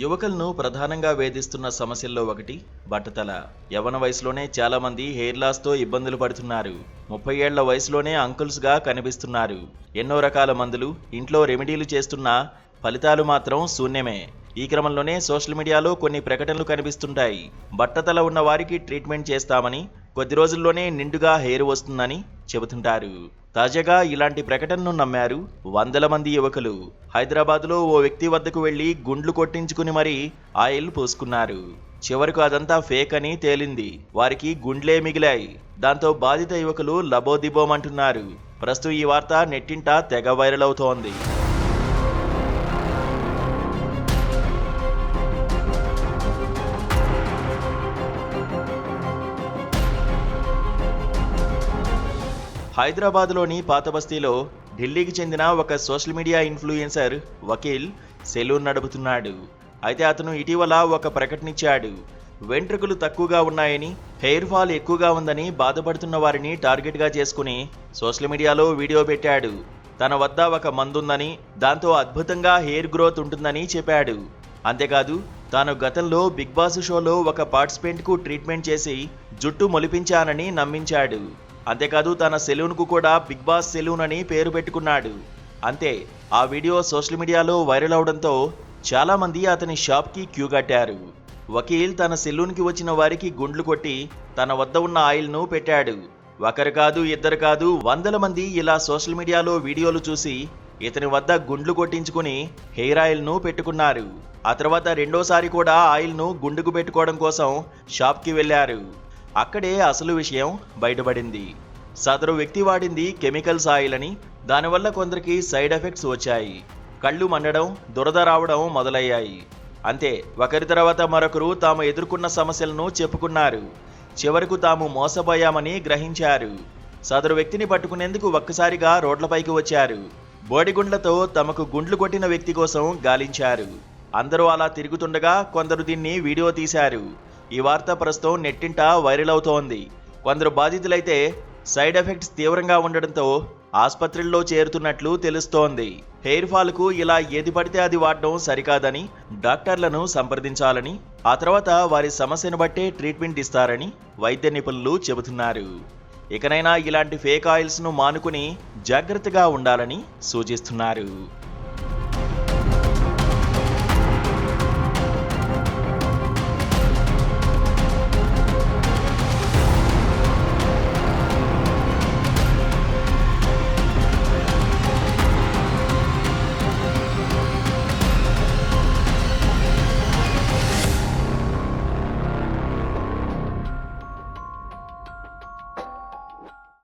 యువకులను ప్రధానంగా వేధిస్తున్న సమస్యల్లో ఒకటి బట్టతల. యవ్వన వయసులోనే చాలా మంది హెయిర్ లాస్ తో ఇబ్బందులు పడుతున్నారు. 30 ఏళ్ల వయసులోనే అంకుల్స్ గా కనిపిస్తున్నారు. ఎన్నో రకాల మందులు, ఇంట్లో రెమెడీలు చేస్తున్నా ఫలితాలు మాత్రం శూన్యమే. ఈ క్రమంలోనే సోషల్ మీడియాలో కొన్ని ప్రకటనలు కనిపిస్తుంటాయి. బట్టతల ఉన్న వారికి ట్రీట్మెంట్ చేస్తామని, కొద్ది రోజుల్లోనే నిండుగా హెయిర్ వస్తుందని చెబుతుంటారు. తాజాగా ఇలాంటి ప్రకటనను నమ్మారు వందల మంది యువకులు. హైదరాబాద్లో ఓ వ్యక్తి వద్దకు వెళ్లి గుండ్లు కొట్టించుకుని మరీ ఆయిల్ పూసుకున్నారు. చివరకు అదంతా ఫేక్ అని తేలింది. వారికి గుండ్లే మిగిలాయి. దాంతో బాధిత యువకులు లబోదిబోమంటున్నారు. ప్రస్తుతం ఈ వార్త నెట్టింట తెగ వైరల్ అవుతోంది. హైదరాబాద్లోని పాతబస్తీలో ఢిల్లీకి చెందిన ఒక social media influencer Vakil salon నడుపుతున్నాడు. అయితే అతను ఇటీవల ఒక ప్రకటనిచ్చాడు. వెంట్రుకలు తక్కువగా ఉన్నాయని, హెయిర్ ఫాల్ ఎక్కువగా ఉందని బాధపడుతున్న వారిని టార్గెట్గా చేసుకుని సోషల్ మీడియాలో వీడియో పెట్టాడు. తన వద్ద ఒక మందుందని, దాంతో అద్భుతంగా హెయిర్ గ్రోత్ ఉంటుందని చెప్పాడు. అంతేకాదు, తాను గతంలో బిగ్ బాస్ షోలో ఒక పార్టిసిపెంట్కు ట్రీట్మెంట్ చేసి జుట్టు మొలిపించానని నమ్మించాడు. అంతేకాదు, తన సెలూన్కు కూడా బిగ్ బాస్ సెలూన్ అని పేరు పెట్టుకున్నాడు. అంతే, ఆ వీడియో సోషల్ మీడియాలో వైరల్ అవడంతో చాలా మంది అతని షాప్కి క్యూ కట్టారు. వకీల్ తన సెలూన్కి వచ్చిన వారికి గుండ్లు కొట్టి తన వద్ద ఉన్న ఆయిల్ను పెట్టాడు. ఒకరు కాదు, ఇద్దరు కాదు, వందల మంది ఇలా సోషల్ మీడియాలో వీడియోలు చూసి ఇతని వద్ద గుండ్లు కొట్టించుకుని హెయిర్ ఆయిల్ను పెట్టుకున్నారు. ఆ తర్వాత రెండోసారి కూడా ఆయిల్ను గుండుకు పెట్టుకోవడం కోసం షాప్కి వెళ్లారు. అక్కడే అసలు విషయం బయటపడింది. సదరు వ్యక్తి వాడింది కెమికల్స్ ఆయిల్ అని, దానివల్ల కొందరికి సైడ్ ఎఫెక్ట్స్ వచ్చాయి. కళ్ళు మండడం, దురద రావడం మొదలయ్యాయి. అంతే, ఒకరి తర్వాత మరొకరు తాము ఎదుర్కొన్న సమస్యలను చెప్పుకున్నారు. చివరకు తాము మోసపోయామని గ్రహించారు. సదరు వ్యక్తిని పట్టుకునేందుకు ఒక్కసారిగా రోడ్లపైకి వచ్చారు. బోడిగుండ్లతో తమకు గుండ్లు కొట్టిన వ్యక్తి కోసం గాలించారు. అందరూ అలా తిరుగుతుండగా కొందరు దీన్ని వీడియో తీశారు. ఈ వార్త ప్రస్తుతం నెట్టింట వైరల్ అవుతోంది. కొందరు బాధితులైతే సైడ్ ఎఫెక్ట్స్ తీవ్రంగా ఉండడంతో ఆసుపత్రుల్లో చేరుతున్నట్లు తెలుస్తోంది. హెయిర్ ఫాల్కు ఇలా ఏది పడితే అది వాడడం సరికాదని, డాక్టర్లను సంప్రదించాలని, ఆ తర్వాత వారి సమస్యను బట్టే ట్రీట్మెంట్ ఇస్తారని వైద్య నిపుణులు చెబుతున్నారు. ఇకనైనా ఇలాంటి ఫేక్ ఆయిల్స్ను మానుకుని జాగ్రత్తగా ఉండాలని సూచిస్తున్నారు.